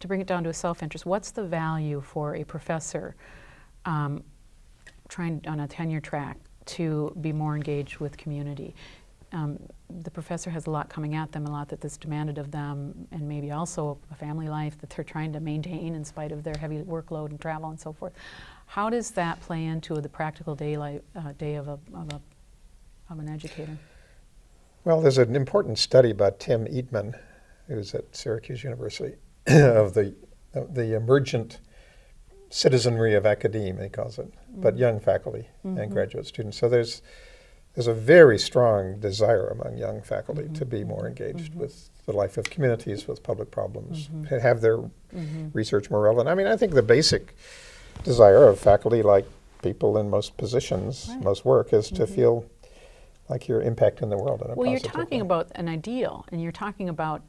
to bring it down to a self-interest, what's the value for a professor trying on a tenure track to be more engaged with community? The professor has a lot coming at them, a lot that's demanded of them, and maybe also a family life that they're trying to maintain in spite of their heavy workload and travel and so forth. How does that play into the practical day of an educator? Well, there's an important study by Tim Eatman, who's at Syracuse University, of the emergent citizenry of academia, he calls it, but young faculty and graduate students. So there's a very strong desire among young faculty to be more engaged with the life of communities, with public problems, have their research more relevant. I mean, I think the basic desire of faculty, like people in most positions, most work, is to feel like you're impacting the world in a positive way. Well, you're talking about an ideal, and you're talking about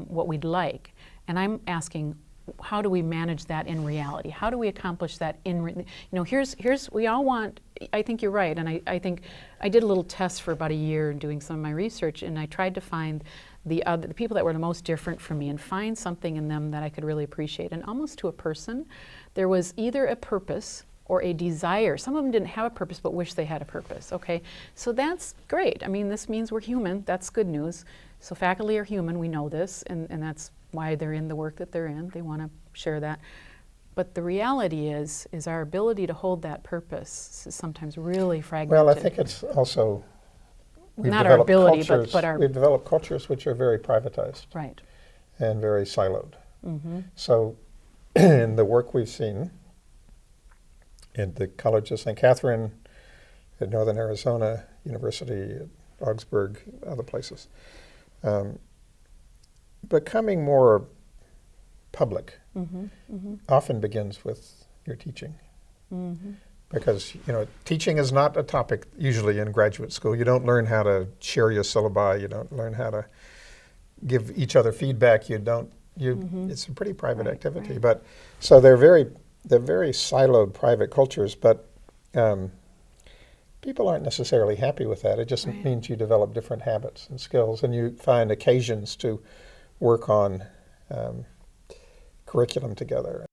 what we'd like, and I'm asking, how do we manage that in reality? How do we accomplish that we all want, I think you're right, and I think I did a little test for about a year doing some of my research, and I tried to find the people that were the most different from me and find something in them that I could really appreciate. And almost to a person, there was either a purpose or a desire. Some of them didn't have a purpose but wish they had a purpose, okay? So that's great. I mean, this means we're human. That's good news. So faculty are human, we know this, and that's why they're in the work that they're in. They want to share that. But the reality is our ability to hold that purpose is sometimes really fragmented. Well, I think it's also, not our ability, but our... We've developed cultures which are very privatized. Right. And very siloed. So in the work we've seen in the College of St. Catherine, at Northern Arizona University, at Augsburg, other places, becoming more public often begins with your teaching. Because, teaching is not a topic usually in graduate school. You don't learn how to share your syllabi. You don't learn how to give each other feedback. It's a pretty private activity. Right. But so they're very siloed private cultures, but people aren't necessarily happy with that. It just means you develop different habits and skills, and you find occasions to work on curriculum together